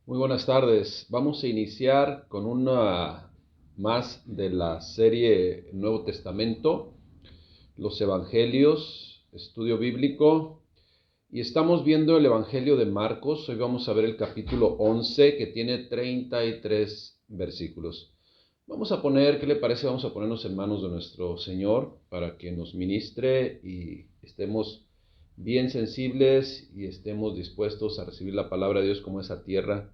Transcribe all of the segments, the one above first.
Muy buenas tardes. Vamos a iniciar con una más de la serie Nuevo Testamento, los Evangelios, estudio bíblico, y estamos viendo el Evangelio de Marcos. Hoy vamos a ver el capítulo 11 que tiene 33 versículos. ¿Qué le parece? Vamos a ponernos en manos de nuestro Señor para que nos ministre y estemos bien sensibles y estemos dispuestos a recibir la palabra de Dios como esa tierra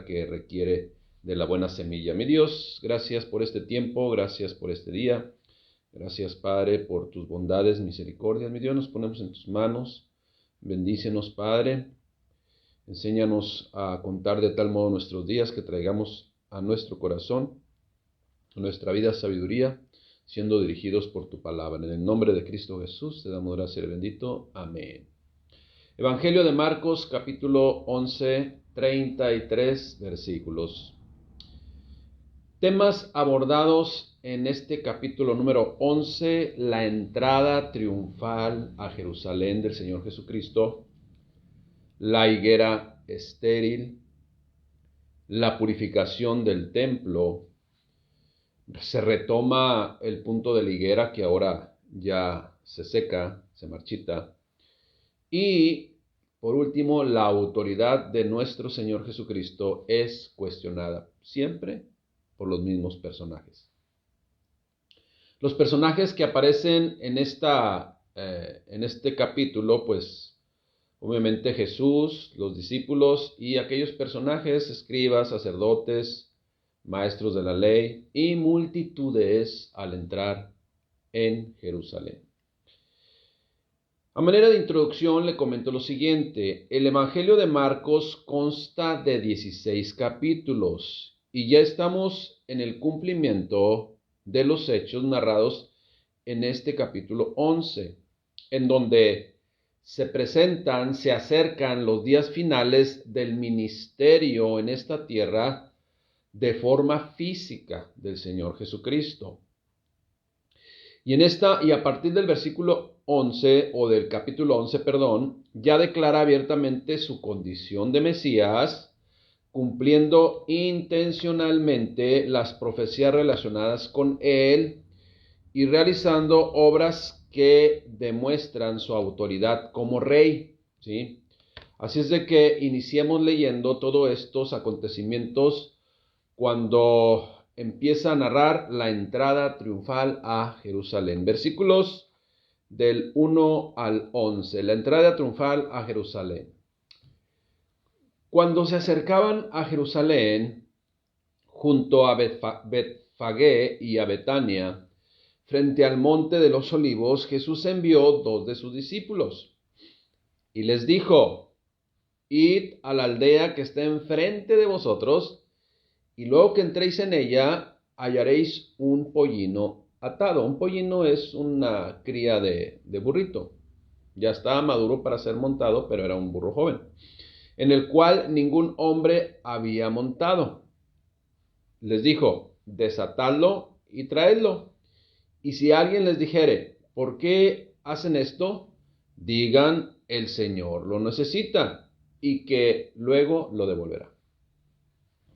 que requiere de la buena semilla. Mi Dios, gracias por este tiempo, gracias por este día, gracias Padre por tus bondades, misericordias. Mi Dios, nos ponemos en tus manos, bendícenos Padre, enséñanos a contar de tal modo nuestros días que traigamos a nuestro corazón, a nuestra vida sabiduría, siendo dirigidos por tu palabra. En el nombre de Cristo Jesús te damos gracias, bendito. Amén. Evangelio de Marcos, capítulo 11, 33 versículos. Temas abordados en este capítulo número 11, la entrada triunfal a Jerusalén del Señor Jesucristo, la higuera estéril, la purificación del templo. Se retoma el punto de la higuera que ahora ya se seca, se marchita. Y por último, la autoridad de nuestro Señor Jesucristo es cuestionada siempre por los mismos personajes. Los personajes que aparecen en este capítulo, pues obviamente Jesús, los discípulos y aquellos personajes, escribas, sacerdotes, maestros de la ley y multitudes al entrar en Jerusalén. A manera de introducción le comento lo siguiente. El Evangelio de Marcos consta de 16 capítulos y ya estamos en el cumplimiento de los hechos narrados en este capítulo 11, en donde se acercan los días finales del ministerio en esta tierra de forma física del Señor Jesucristo. Y a partir del versículo 11, o del capítulo 11, ya declara abiertamente su condición de Mesías, cumpliendo intencionalmente las profecías relacionadas con él y realizando obras que demuestran su autoridad como rey, ¿sí? Así es de que iniciemos leyendo todos estos acontecimientos cuando empieza a narrar la entrada triunfal a Jerusalén. Versículos del 1 al 11, la entrada triunfal a Jerusalén. Cuando se acercaban a Jerusalén, junto a Betfagé y a Betania, frente al monte de los olivos, Jesús envió 2 de sus discípulos y les dijo: id a la aldea que está enfrente de vosotros, y luego que entréis en ella, hallaréis un pollino atado. Un pollino es una cría de burrito. Ya estaba maduro para ser montado, pero era un burro joven, en el cual ningún hombre había montado. Les dijo: desatadlo y traedlo. Y si alguien les dijere: ¿por qué hacen esto?, digan: el Señor lo necesita, y que luego lo devolverá.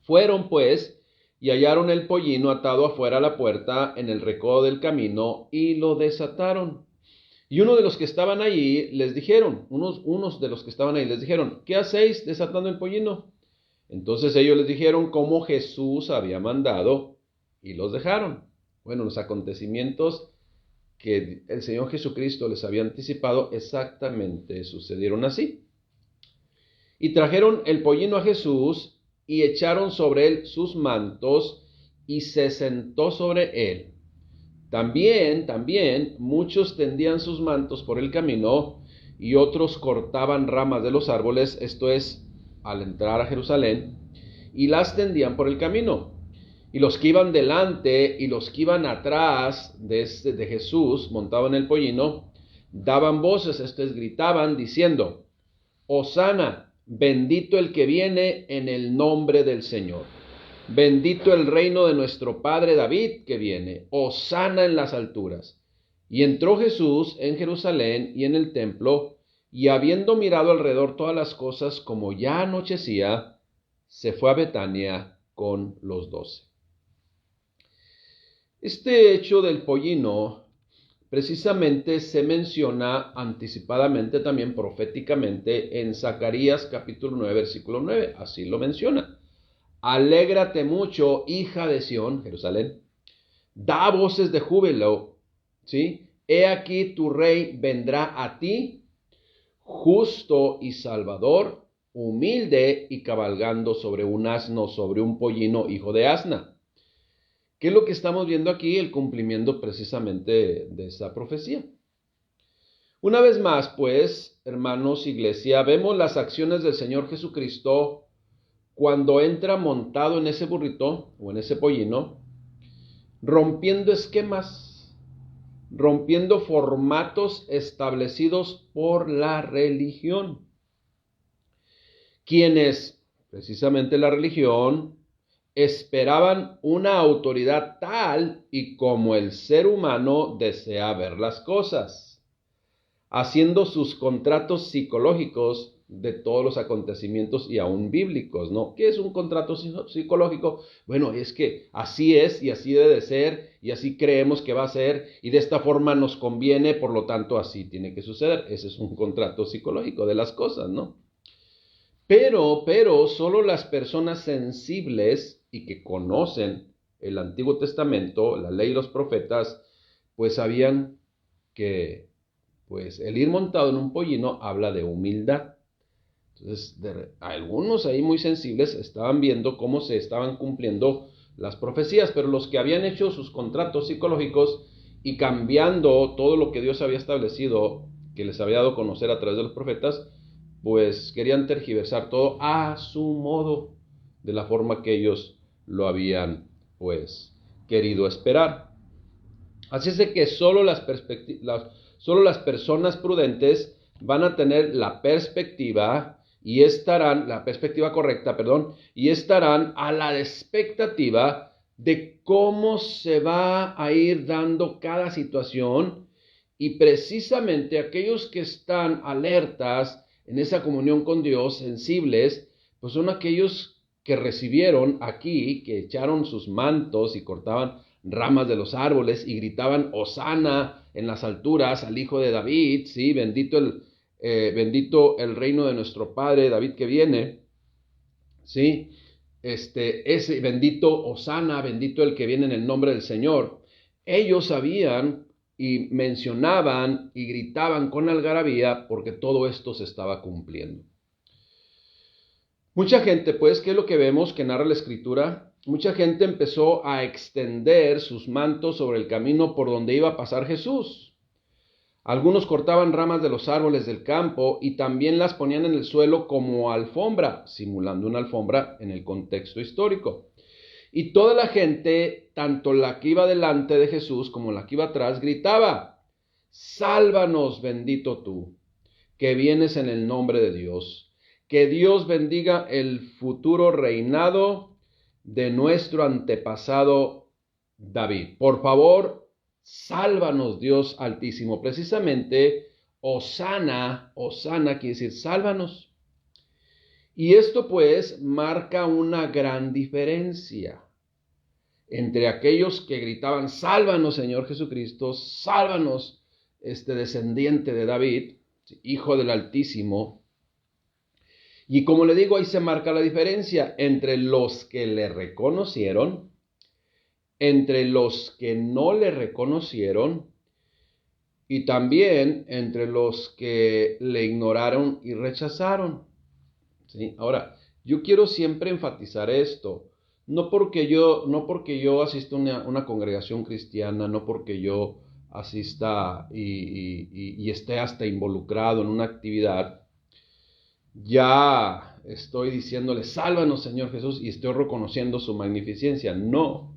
Fueron pues y hallaron el pollino atado afuera a la puerta en el recodo del camino y lo desataron. Y unos de los que estaban allí les dijeron, ¿qué hacéis desatando el pollino? Entonces ellos les dijeron cómo Jesús había mandado y los dejaron. Bueno, los acontecimientos que el Señor Jesucristo les había anticipado exactamente sucedieron así. Y trajeron el pollino a Jesús y echaron sobre él sus mantos, y se sentó sobre él. También muchos tendían sus mantos por el camino, y otros cortaban ramas de los árboles, esto es, al entrar a Jerusalén, y las tendían por el camino. Y los que iban delante y los que iban atrás de Jesús, montado en el pollino, daban voces, esto es, gritaban, diciendo: Hosana, bendito el que viene en el nombre del Señor. Bendito el reino de nuestro padre David que viene. Hosana en las alturas. Y entró Jesús en Jerusalén y en el templo, y habiendo mirado alrededor todas las cosas, como ya anochecía, se fue a Betania con los 12. Este hecho del pollino precisamente se menciona anticipadamente, también proféticamente, en Zacarías capítulo 9, versículo 9. Así lo menciona. Alégrate mucho, hija de Sión, Jerusalén. Da voces de júbilo, ¿sí? He aquí tu rey vendrá a ti, justo y salvador, humilde y cabalgando sobre un asno, sobre un pollino, hijo de asna. ¿Qué es lo que estamos viendo aquí? El cumplimiento precisamente de esa profecía. Una vez más, pues, hermanos, iglesia, vemos las acciones del Señor Jesucristo cuando entra montado en ese burrito o en ese pollino, rompiendo esquemas, rompiendo formatos establecidos por la religión. Quienes, precisamente la religión, esperaban una autoridad tal y como el ser humano desea ver las cosas, haciendo sus contratos psicológicos de todos los acontecimientos y aún bíblicos, ¿no? ¿Qué es un contrato psicológico? Bueno, es que así es y así debe de ser y así creemos que va a ser y de esta forma nos conviene, por lo tanto así tiene que suceder. Ese es un contrato psicológico de las cosas, ¿no? Pero solo las personas sensibles y que conocen el Antiguo Testamento, la ley y los profetas, pues sabían que pues el ir montado en un pollino habla de humildad. Entonces, algunos ahí muy sensibles estaban viendo cómo se estaban cumpliendo las profecías, pero los que habían hecho sus contratos psicológicos y cambiando todo lo que Dios había establecido, que les había dado a conocer a través de los profetas, pues querían tergiversar todo a su modo, de la forma que ellos lo habían, pues, querido esperar. Así es de que solo las personas prudentes van a tener la perspectiva correcta, y estarán a la expectativa de cómo se va a ir dando cada situación, y precisamente aquellos que están alertas en esa comunión con Dios, sensibles, pues son aquellos que recibieron aquí, que echaron sus mantos y cortaban ramas de los árboles y gritaban Hosana en las alturas al Hijo de David, ¿sí? Bendito el reino de nuestro Padre David que viene, ¿sí? Ese bendito Hosana, bendito el que viene en el nombre del Señor. Ellos sabían y mencionaban y gritaban con algarabía porque todo esto se estaba cumpliendo. Mucha gente, pues, ¿qué es lo que vemos que narra la Escritura? Mucha gente empezó a extender sus mantos sobre el camino por donde iba a pasar Jesús. Algunos cortaban ramas de los árboles del campo y también las ponían en el suelo como alfombra, simulando una alfombra en el contexto histórico. Y toda la gente, tanto la que iba delante de Jesús como la que iba atrás, gritaba, sálvanos, bendito tú, que vienes en el nombre de Dios. Que Dios bendiga el futuro reinado de nuestro antepasado David. Por favor, sálvanos, Dios Altísimo. Precisamente, Hosana quiere decir sálvanos. Y esto pues marca una gran diferencia entre aquellos que gritaban, sálvanos Señor Jesucristo, sálvanos descendiente de David, Hijo del Altísimo. Y como le digo, ahí se marca la diferencia entre los que le reconocieron, entre los que no le reconocieron y también entre los que le ignoraron y rechazaron. ¿Sí? Ahora, yo quiero siempre enfatizar esto, no porque yo asista a una congregación cristiana, no porque yo asista y esté hasta involucrado en una actividad, ya estoy diciéndole, sálvanos Señor Jesús, y estoy reconociendo su magnificencia. No,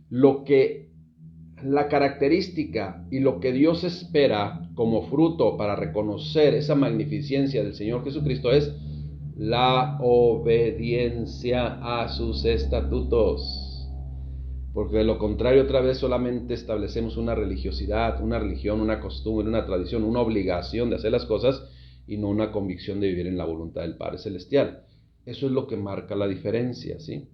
la característica y lo que Dios espera como fruto para reconocer esa magnificencia del Señor Jesucristo es la obediencia a sus estatutos. Porque de lo contrario, otra vez solamente establecemos una religiosidad, una religión, una costumbre, una tradición, una obligación de hacer las cosas y no una convicción de vivir en la voluntad del Padre Celestial. Eso es lo que marca la diferencia, ¿sí?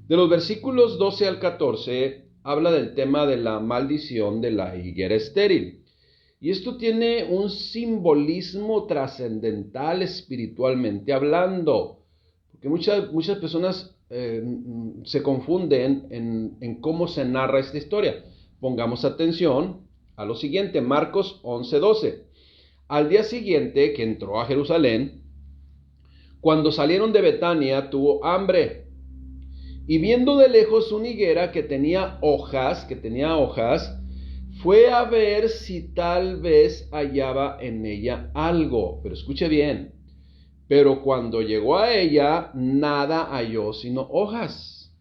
De los versículos 12 al 14 habla del tema de la maldición de la higuera estéril. Y esto tiene un simbolismo trascendental espiritualmente hablando, porque muchas personas se confunden en cómo se narra esta historia. Pongamos atención a lo siguiente, Marcos 11:12. Al día siguiente que entró a Jerusalén, cuando salieron de Betania, tuvo hambre. Y viendo de lejos una higuera que tenía hojas, fue a ver si tal vez hallaba en ella algo. Pero escuche bien. Pero cuando llegó a ella, nada halló sino hojas,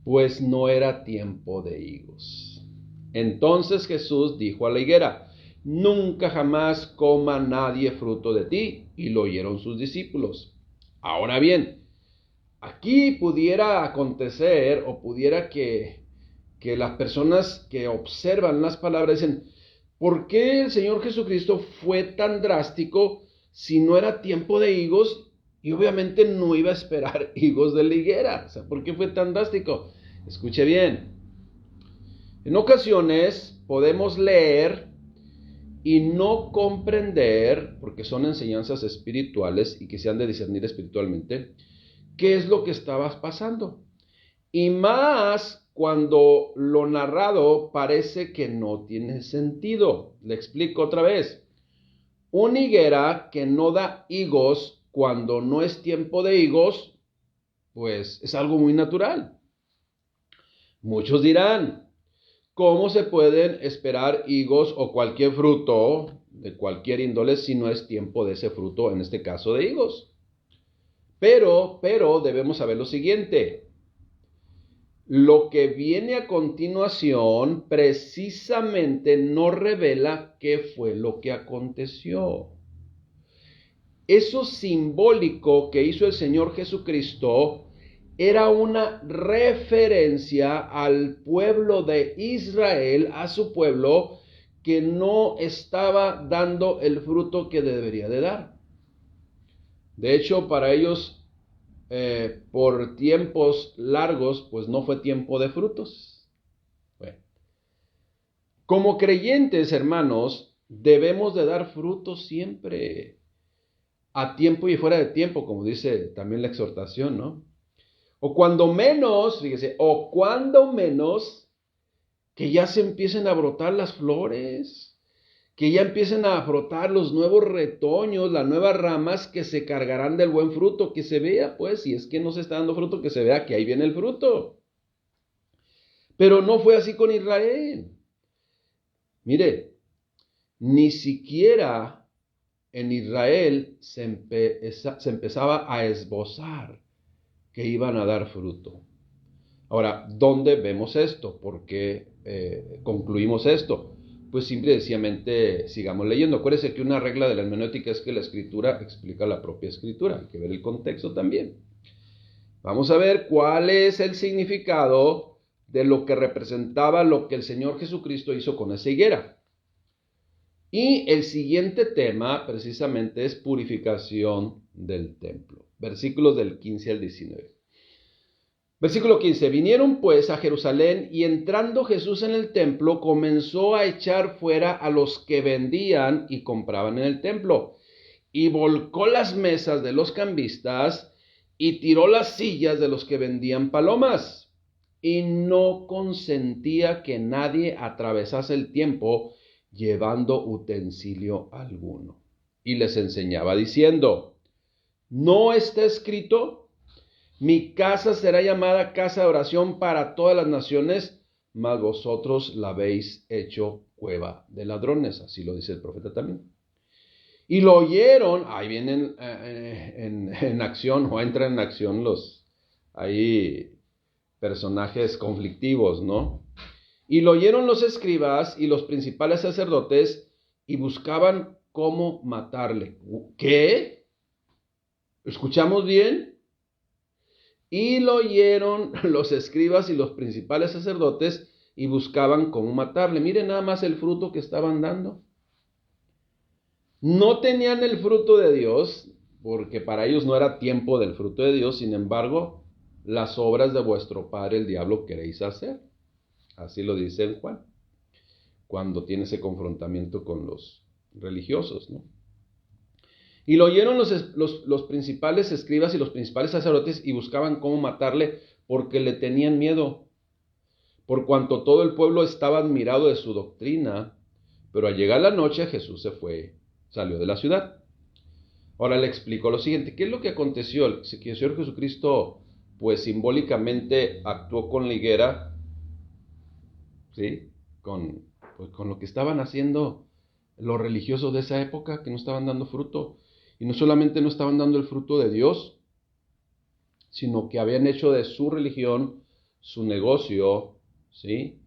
pues no era tiempo de higos. Entonces Jesús dijo a la higuera: nunca jamás coma nadie fruto de ti. Y lo oyeron sus discípulos. Ahora bien, aquí pudiera acontecer o pudiera que las personas que observan las palabras dicen: ¿por qué el Señor Jesucristo fue tan drástico si no era tiempo de higos? Y obviamente no iba a esperar higos de la higuera. O sea, ¿por qué fue tan drástico? Escuche bien. En ocasiones podemos leer y no comprender, porque son enseñanzas espirituales y que se han de discernir espiritualmente, qué es lo que estaba pasando. Y más cuando lo narrado parece que no tiene sentido. Le explico otra vez. Una higuera que no da higos cuando no es tiempo de higos, pues es algo muy natural. Muchos dirán: ¿cómo se pueden esperar higos o cualquier fruto de cualquier índole si no es tiempo de ese fruto, en este caso de higos? Pero debemos saber lo siguiente. Lo que viene a continuación precisamente no revela qué fue lo que aconteció. Eso simbólico que hizo el Señor Jesucristo era una referencia al pueblo de Israel, a su pueblo, que no estaba dando el fruto que debería de dar. De hecho, para ellos, por tiempos largos, pues no fue tiempo de frutos. Bueno, como creyentes, hermanos, debemos de dar frutos siempre, a tiempo y fuera de tiempo, como dice también la exhortación, ¿no? O cuando menos, fíjese, que ya se empiecen a brotar las flores, que ya empiecen a brotar los nuevos retoños, las nuevas ramas que se cargarán del buen fruto, que se vea, pues, si es que no se está dando fruto, que se vea que ahí viene el fruto. Pero no fue así con Israel. Mire, ni siquiera en Israel se empezaba a esbozar que iban a dar fruto. Ahora, ¿dónde vemos esto? ¿Por qué concluimos esto? Pues simple y sencillamente sigamos leyendo. Acuérdense que una regla de la hermenéutica es que la escritura explica la propia escritura. Hay que ver el contexto también. Vamos a ver cuál es el significado de lo que representaba lo que el Señor Jesucristo hizo con esa higuera. Y el siguiente tema precisamente es purificación del templo. Versículos del 15 al 19. Versículo 15. Vinieron pues a Jerusalén, y entrando Jesús en el templo, comenzó a echar fuera a los que vendían y compraban en el templo, y volcó las mesas de los cambistas, y tiró las sillas de los que vendían palomas, y no consentía que nadie atravesase el templo llevando utensilio alguno. Y les enseñaba diciendo: ¿no está escrito: mi casa será llamada casa de oración para todas las naciones, mas vosotros la habéis hecho cueva de ladrones? Así lo dice el profeta también. Y lo oyeron, ahí vienen en acción, o entran en acción los ahí personajes conflictivos, ¿no? Y lo oyeron los escribas y los principales sacerdotes, y buscaban cómo matarle. ¿Qué? ¿Escuchamos bien? Y lo oyeron los escribas y los principales sacerdotes, y buscaban cómo matarle. Miren nada más el fruto que estaban dando. No tenían el fruto de Dios, porque para ellos no era tiempo del fruto de Dios, sin embargo, las obras de vuestro padre el diablo queréis hacer. Así lo dice en Juan, cuando tiene ese confrontamiento con los religiosos, ¿no? Y lo oyeron los principales escribas y los principales sacerdotes y buscaban cómo matarle porque le tenían miedo, por cuanto todo el pueblo estaba admirado de su doctrina. Pero al llegar la noche Jesús salió de la ciudad. Ahora le explicó lo siguiente, ¿qué es lo que aconteció? Que el Señor Jesucristo, pues simbólicamente actuó con la higuera, ¿sí? Con lo que estaban haciendo los religiosos de esa época, que no estaban dando fruto. Y no solamente no estaban dando el fruto de Dios, sino que habían hecho de su religión su negocio, ¿sí?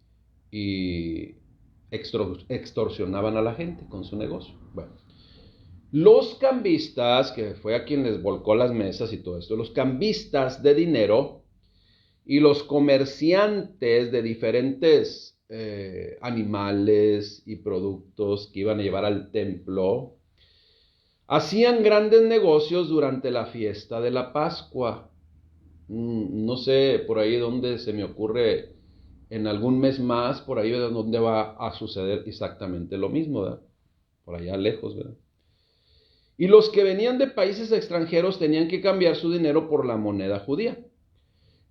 Y extorsionaban a la gente con su negocio. Bueno, los cambistas, que fue a quien les volcó las mesas y todo esto, los cambistas de dinero y los comerciantes de diferentes animales y productos que iban a llevar al templo, hacían grandes negocios durante la fiesta de la Pascua. No sé por ahí donde se me ocurre en algún mes más, por ahí donde va a suceder exactamente lo mismo, ¿verdad? Por allá lejos, ¿verdad? Y los que venían de países extranjeros tenían que cambiar su dinero por la moneda judía,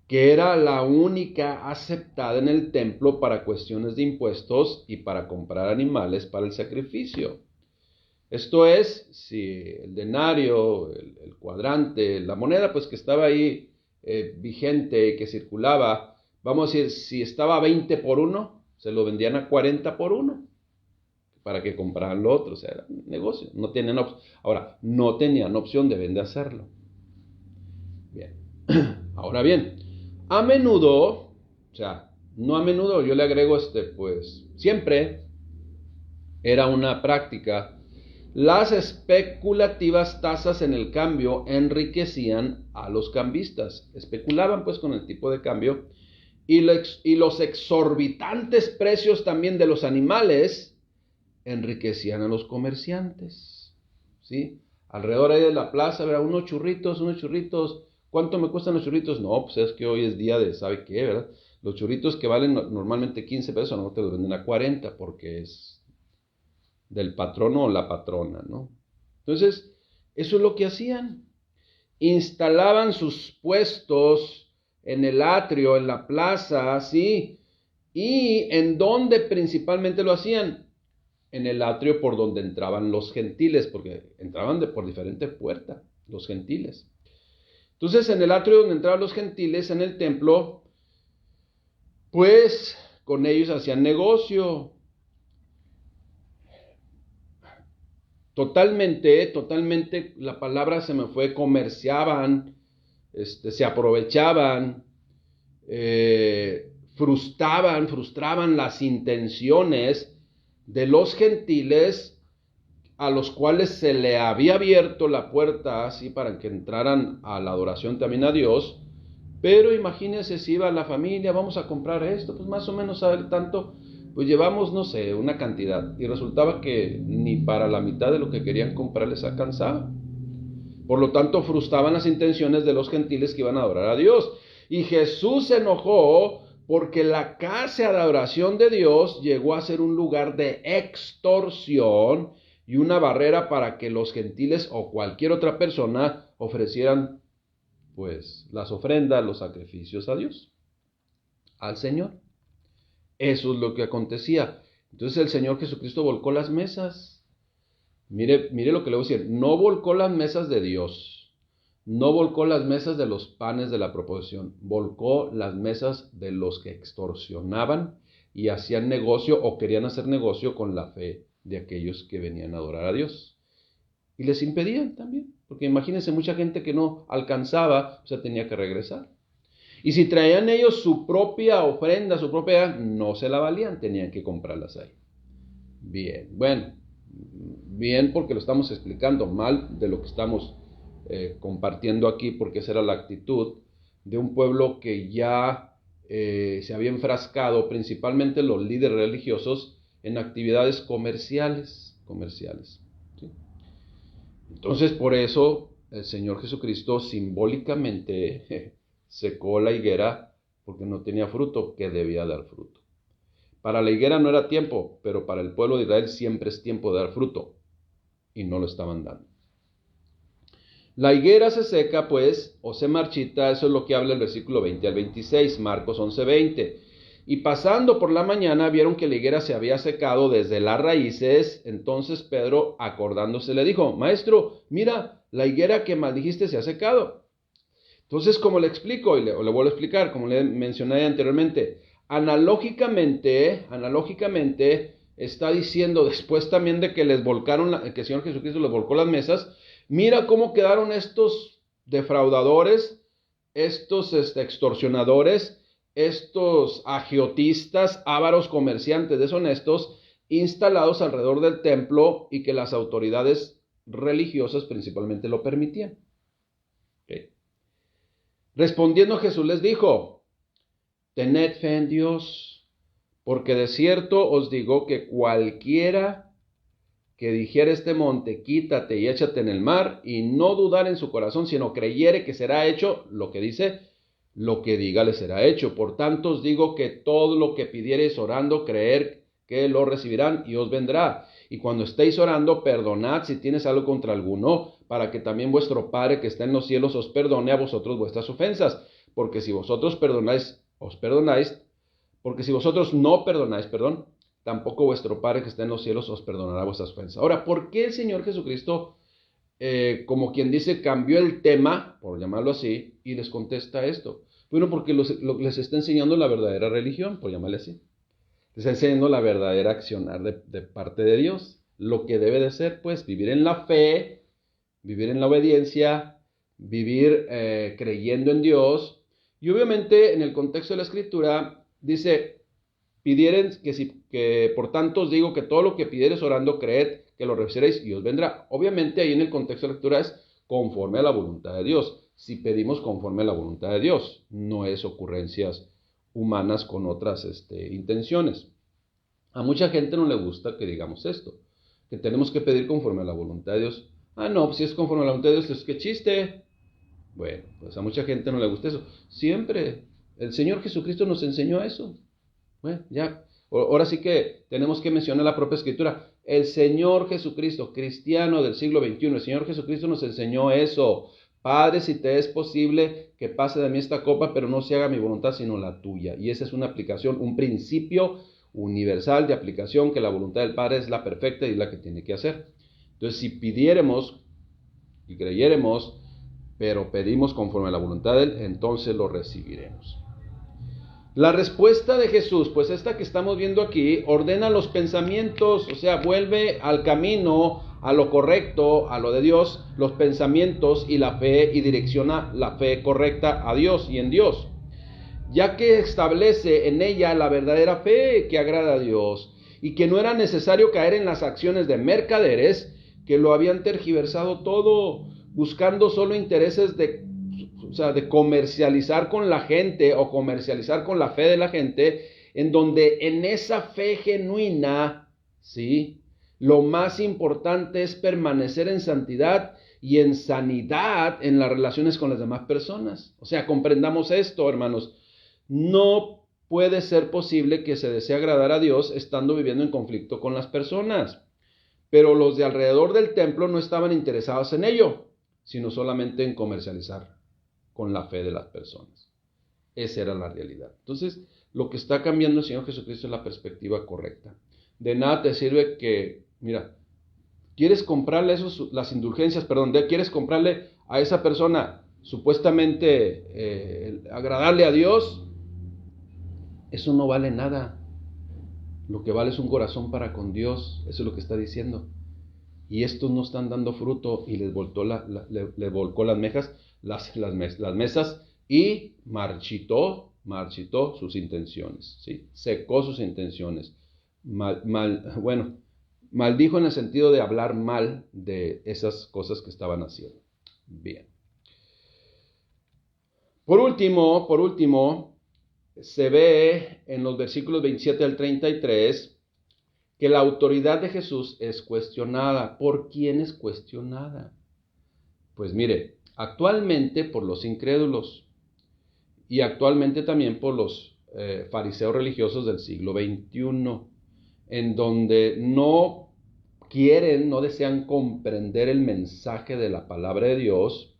que era la única aceptada en el templo para cuestiones de impuestos y para comprar animales para el sacrificio. Esto es, si el denario, el cuadrante, la moneda pues que estaba ahí vigente, que circulaba, vamos a decir, si estaba a 20 por 1, se lo vendían a 40 por 1, para que compraran lo otro, o sea, era un negocio. Ahora, no tenían opción, deben de hacerlo. Bien, ahora bien, a menudo, o sea, no a menudo, yo le agrego pues, siempre era una práctica. Las especulativas tasas en el cambio enriquecían a los cambistas. Especulaban pues con el tipo de cambio y los exorbitantes precios también de los animales enriquecían a los comerciantes. ¿Sí? Alrededor ahí de la plaza, ¿verdad? Unos churritos. ¿Cuánto me cuestan los churritos? No, pues es que hoy es día de, ¿sabe qué, verdad? Los churritos que valen normalmente 15 pesos, no te los venden a 40 porque es del patrono o la patrona, ¿no? Entonces, eso es lo que hacían. Instalaban sus puestos en el atrio, en la plaza, ¿sí? ¿Y en dónde principalmente lo hacían? En el atrio por donde entraban los gentiles, porque entraban por diferente puerta, los gentiles. Entonces, en el atrio donde entraban los gentiles, en el templo, pues con ellos hacían negocio. Totalmente, la palabra se me fue, comerciaban, se aprovechaban, frustraban las intenciones de los gentiles a los cuales se le había abierto la puerta así para que entraran a la adoración también a Dios. Pero imagínense si iba la familia, vamos a comprar esto, pues más o menos sabe tanto. Pues llevamos, no sé, una cantidad y resultaba que ni para la mitad de lo que querían comprar les alcanzaba. Por lo tanto, frustraban las intenciones de los gentiles que iban a adorar a Dios. Y Jesús se enojó porque la casa de adoración de Dios llegó a ser un lugar de extorsión y una barrera para que los gentiles o cualquier otra persona ofrecieran pues las ofrendas, los sacrificios a Dios, al Señor. Eso es lo que acontecía. Entonces el Señor Jesucristo volcó las mesas. Mire lo que le voy a decir. No volcó las mesas de Dios. No volcó las mesas de los panes de la proposición. Volcó las mesas de los que extorsionaban y hacían negocio o querían hacer negocio con la fe de aquellos que venían a adorar a Dios. Y les impedían también. Porque imagínense mucha gente que no alcanzaba, o sea, tenía que regresar. Y si traían ellos su propia ofrenda, no se la valían, tenían que comprarlas ahí. Bien porque lo estamos explicando mal de lo que estamos compartiendo aquí, porque esa era la actitud de un pueblo que ya se había enfrascado, principalmente los líderes religiosos, en actividades comerciales. ¿Sí? Entonces, por eso el Señor Jesucristo simbólicamente secó la higuera porque no tenía fruto, que debía dar fruto. Para la higuera no era tiempo, pero para el pueblo de Israel siempre es tiempo de dar fruto, y no lo estaban dando. La higuera se seca, pues, o se marchita, eso es lo que habla el versículo 20 al 26, Marcos 11:20. Y pasando por la mañana vieron que la higuera se había secado desde las raíces. Entonces Pedro, acordándose, le dijo: Maestro, mira, la higuera que maldijiste se ha secado. Entonces, como le explico, y le vuelvo a explicar, como le mencioné anteriormente, analógicamente, está diciendo, después también de que les volcaron, que el Señor Jesucristo les volcó las mesas, mira cómo quedaron estos defraudadores, estos extorsionadores, estos agiotistas, ávaros comerciantes deshonestos, instalados alrededor del templo, y que las autoridades religiosas principalmente lo permitían. Okay. Respondiendo Jesús les dijo: tened fe en Dios, porque de cierto os digo que cualquiera que dijere este monte, quítate y échate en el mar, y no dudar en su corazón, sino creyere que será hecho lo que dice, lo que diga le será hecho. Por tanto os digo que todo lo que pidiereis orando, creer que lo recibirán y os vendrá. Y cuando estéis orando, perdonad si tienes algo contra alguno, para que también vuestro Padre que está en los cielos os perdone a vosotros vuestras ofensas. Porque si vosotros perdonáis, os perdonáis, porque si vosotros no perdonáis, tampoco vuestro Padre que está en los cielos os perdonará vuestras ofensas. Ahora, ¿por qué el Señor Jesucristo, como quien dice, cambió el tema, por llamarlo así, y les contesta esto? Bueno, porque les está enseñando la verdadera religión, por llamarle así. Les está enseñando la verdadera accionar de parte de Dios. Lo que debe de ser, pues, vivir en la fe, vivir en la obediencia, vivir creyendo en Dios. Y obviamente, en el contexto de la Escritura, dice: pidieren que por tanto os digo que todo lo que pidiereis orando, creed que lo recibiréis y os vendrá. Obviamente ahí en el contexto de la lectura es conforme a la voluntad de Dios. Si pedimos conforme a la voluntad de Dios, no es ocurrencias humanas con otras intenciones. A mucha gente no le gusta que digamos esto, que tenemos que pedir conforme a la voluntad de Dios. Ah, no, pues si es conforme a la voluntad de Dios, es que chiste. Bueno, pues a mucha gente no le gusta eso. Siempre el Señor Jesucristo nos enseñó eso. Bueno, ya, ahora sí que tenemos que mencionar la propia Escritura. El Señor Jesucristo, cristiano del siglo XXI, el Señor Jesucristo nos enseñó eso. Padre, si te es posible, que pase de mí esta copa, pero no se haga mi voluntad, sino la tuya. Y esa es una aplicación, un principio universal de aplicación, que la voluntad del Padre es la perfecta y es la que tiene que hacer. Entonces, si pidiéremos y creyéremos, pero pedimos conforme a la voluntad de Él, entonces lo recibiremos. La respuesta de Jesús, pues esta que estamos viendo aquí, ordena los pensamientos, o sea, vuelve al camino, a lo correcto, a lo de Dios, los pensamientos y la fe, y direcciona la fe correcta a Dios y en Dios, ya que establece en ella la verdadera fe que agrada a Dios, y que no era necesario caer en las acciones de mercaderes que lo habían tergiversado todo, buscando solo intereses de comercializar con la gente o comercializar con la fe de la gente, en donde en esa fe genuina, ¿sí?, lo más importante es permanecer en santidad y en sanidad en las relaciones con las demás personas. O sea, comprendamos esto, hermanos. No puede ser posible que se desee agradar a Dios estando viviendo en conflicto con las personas. Pero los de alrededor del templo no estaban interesados en ello, sino solamente en comercializar con la fe de las personas. Esa era la realidad. Entonces, lo que está cambiando el Señor Jesucristo es la perspectiva correcta. De nada te sirve que, mira, quieres comprarle las indulgencias, quieres comprarle a esa persona supuestamente agradarle a Dios. Eso no vale nada. Lo que vale es un corazón para con Dios. Eso es lo que está diciendo. Y estos no están dando fruto, y les volcó las mesas, y marchitó sus intenciones, ¿sí? Secó sus intenciones. Maldijo en el sentido de hablar mal de esas cosas que estaban haciendo. Bien. Por último, se ve en los versículos 27 al 33 que la autoridad de Jesús es cuestionada. ¿Por quién es cuestionada? Pues mire, actualmente por los incrédulos y actualmente también por los fariseos religiosos del siglo XXI, en donde no quieren, no desean comprender el mensaje de la palabra de Dios.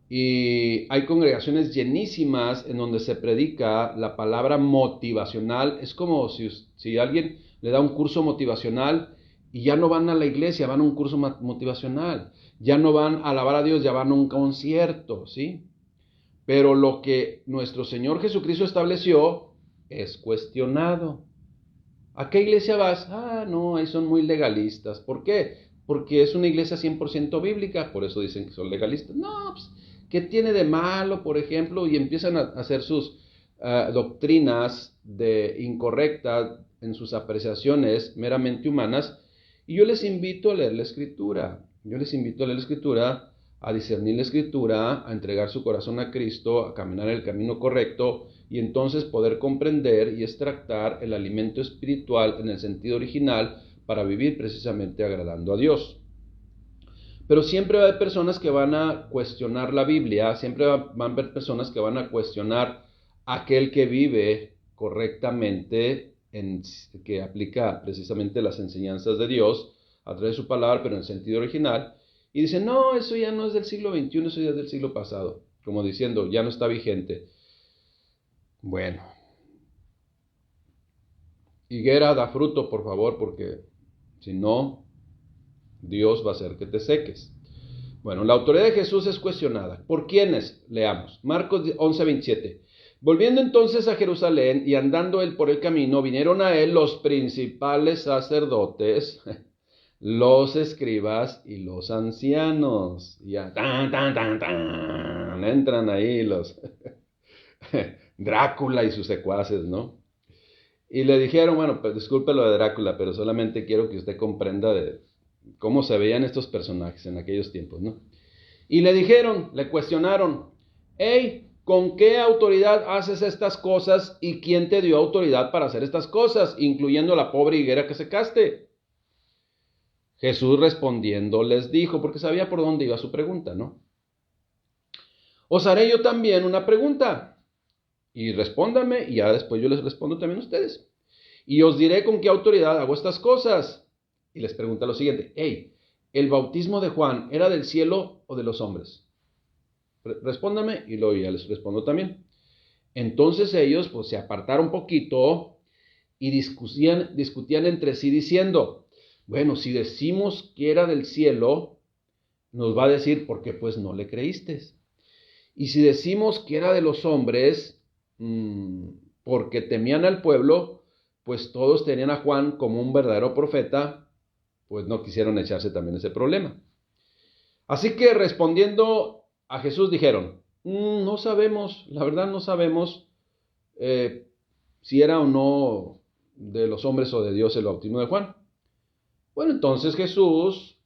Y hay congregaciones llenísimas en donde se predica la palabra motivacional. Es como si alguien le da un curso motivacional y ya no van a la iglesia, van a un curso motivacional. Ya no van a alabar a Dios, ya van a un concierto, ¿sí? Pero lo que nuestro Señor Jesucristo estableció es cuestionado. ¿A qué iglesia vas? Ah, no, ahí son muy legalistas. ¿Por qué? Porque es una iglesia 100% bíblica, por eso dicen que son legalistas. No, pues, ¿qué tiene de malo, por ejemplo? Y empiezan a hacer sus doctrinas incorrectas en sus apreciaciones meramente humanas. Y yo les invito a leer la Escritura. Yo les invito a leer la Escritura, a discernir la Escritura, a entregar su corazón a Cristo, a caminar el camino correcto y entonces poder comprender y extractar el alimento espiritual en el sentido original para vivir precisamente agradando a Dios. Pero siempre va a haber personas que van a cuestionar la Biblia, siempre van a haber personas que van a cuestionar aquel que vive correctamente, que aplica precisamente las enseñanzas de Dios a través de su palabra, pero en el sentido original, y dicen, no, eso ya no es del siglo XXI, eso ya es del siglo pasado, como diciendo, ya no está vigente. Bueno, higuera, da fruto, por favor, porque si no, Dios va a hacer que te seques. Bueno, la autoridad de Jesús es cuestionada. ¿Por quiénes? Leamos. Marcos 11:27. Volviendo entonces a Jerusalén y andando él por el camino, vinieron a él los principales sacerdotes, los escribas y los ancianos. Ya, entran ahí los Drácula y sus secuaces, ¿no? Y le dijeron, bueno, pues disculpe lo de Drácula, pero solamente quiero que usted comprenda de cómo se veían estos personajes en aquellos tiempos, ¿no? Y le dijeron, le cuestionaron, hey, ¿con qué autoridad haces estas cosas y quién te dio autoridad para hacer estas cosas, incluyendo la pobre higuera que secaste? Jesús respondiendo les dijo, porque sabía por dónde iba su pregunta, ¿no? Os haré yo también una pregunta. Y respóndame y ya después yo les respondo también a ustedes. Y os diré con qué autoridad hago estas cosas. Y les pregunta lo siguiente, hey, ¿el bautismo de Juan era del cielo o de los hombres? Respóndame y luego ya les respondo también. Entonces ellos pues se apartaron un poquito y discutían entre sí diciendo, bueno, si decimos que era del cielo, nos va a decir, ¿por qué pues no le creíste? Y si decimos que era de los hombres, porque temían al pueblo, pues todos tenían a Juan como un verdadero profeta, pues no quisieron echarse también ese problema. Así que respondiendo a Jesús dijeron, no sabemos, la verdad no sabemos si era o no de los hombres o de Dios el bautismo de Juan. Bueno, entonces Jesús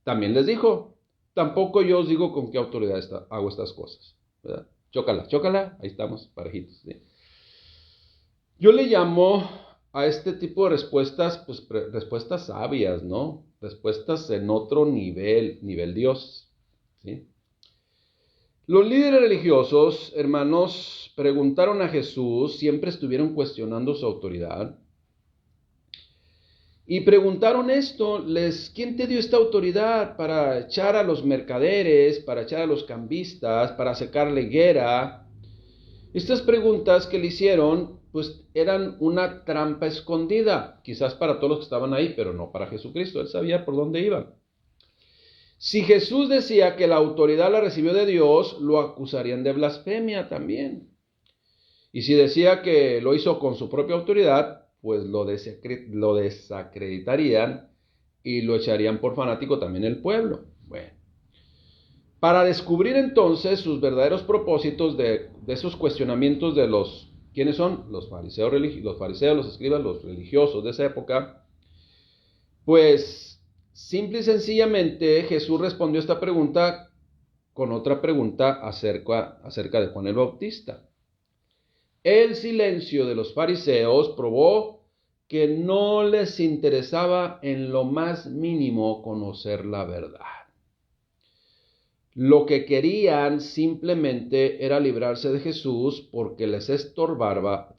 también les dijo, tampoco yo os digo con qué autoridad hago estas cosas, ¿verdad? Chócala, ahí estamos, parejitos, ¿sí? Yo le llamo a este tipo de respuestas, pues respuestas sabias, ¿no? Respuestas en otro nivel Dios, ¿sí? Los líderes religiosos, hermanos, preguntaron a Jesús, siempre estuvieron cuestionando su autoridad. Y preguntaron esto, ¿quién te dio esta autoridad para echar a los mercaderes, para echar a los cambistas, para secar la higuera? Estas preguntas que le hicieron, pues eran una trampa escondida, quizás para todos los que estaban ahí, pero no para Jesucristo, él sabía por dónde iban. Si Jesús decía que la autoridad la recibió de Dios, lo acusarían de blasfemia también. Y si decía que lo hizo con su propia autoridad, pues lo desacreditarían y lo echarían por fanático también el pueblo. Bueno, para descubrir entonces sus verdaderos propósitos de esos cuestionamientos de ¿quiénes son? Los fariseos, los escribas, los religiosos de esa época, pues simple y sencillamente Jesús respondió a esta pregunta con otra pregunta acerca de Juan el Bautista. El silencio de los fariseos probó que no les interesaba en lo más mínimo conocer la verdad. Lo que querían simplemente era librarse de Jesús porque les estorbaba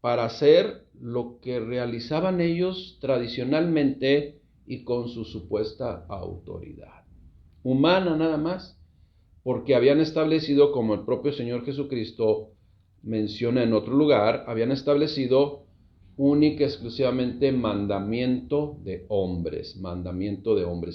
para hacer lo que realizaban ellos tradicionalmente y con su supuesta autoridad humana nada más, porque habían establecido, como el propio Señor Jesucristo menciona en otro lugar, habían establecido única y exclusivamente mandamiento de hombres,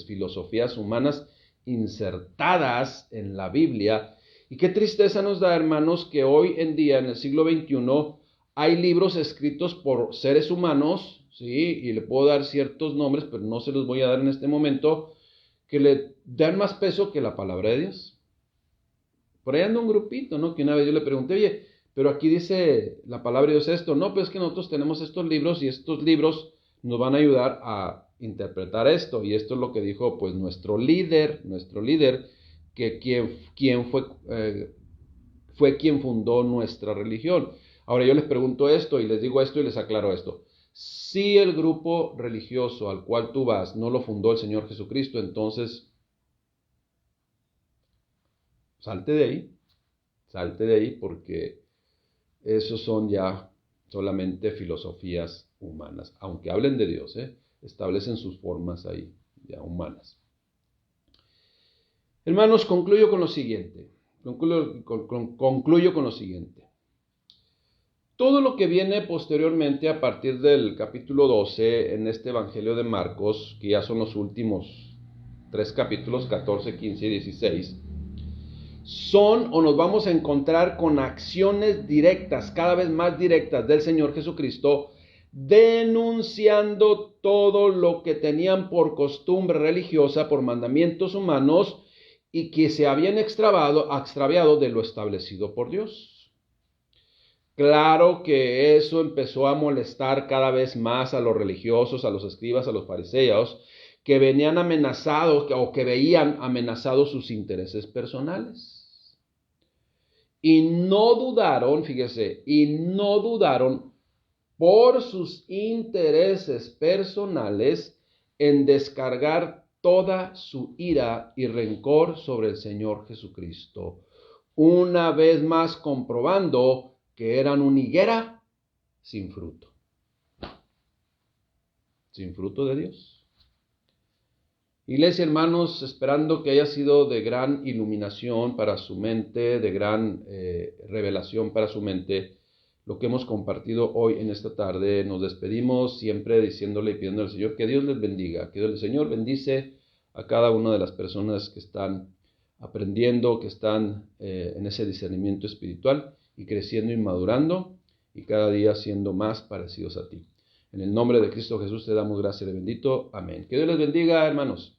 filosofías humanas insertadas en la Biblia. Y qué tristeza nos da, hermanos, que hoy en día, en el siglo XXI, hay libros escritos por seres humanos, ¿sí? Y le puedo dar ciertos nombres, pero no se los voy a dar en este momento, que le dan más peso que la palabra de Dios. Por ahí anda un grupito, ¿no? Que una vez yo le pregunté, oye, pero aquí dice la palabra de Dios esto. No, pues es que nosotros tenemos estos libros y estos libros nos van a ayudar a interpretar esto. Y esto es lo que dijo, pues, nuestro líder, que quien fue quien fundó nuestra religión. Ahora yo les pregunto esto y les digo esto y les aclaro esto. Si el grupo religioso al cual tú vas no lo fundó el Señor Jesucristo, entonces salte de ahí porque esos son ya solamente filosofías humanas, aunque hablen de Dios, establecen sus formas ahí, ya humanas. Hermanos, concluyo con lo siguiente. Todo lo que viene posteriormente a partir del capítulo 12 en este Evangelio de Marcos, que ya son los últimos 3 capítulos, 14, 15 y 16, son o nos vamos a encontrar con acciones directas, cada vez más directas del Señor Jesucristo, denunciando todo lo que tenían por costumbre religiosa, por mandamientos humanos, y que se habían extraviado de lo establecido por Dios. Claro que eso empezó a molestar cada vez más a los religiosos, a los escribas, a los fariseos, que venían amenazados o que veían amenazados sus intereses personales. Y no dudaron, fíjese, por sus intereses personales en descargar toda su ira y rencor sobre el Señor Jesucristo. Una vez más comprobando que eran una higuera sin fruto de Dios. Iglesia, hermanos, esperando que haya sido de gran iluminación para su mente, de gran revelación para su mente, lo que hemos compartido hoy en esta tarde. Nos despedimos siempre diciéndole y pidiendo al Señor que Dios les bendiga, que el Señor bendice a cada una de las personas que están aprendiendo, que están en ese discernimiento espiritual y creciendo y madurando y cada día siendo más parecidos a ti. En el nombre de Cristo Jesús te damos gracias y bendito. Amén. Que Dios les bendiga, hermanos.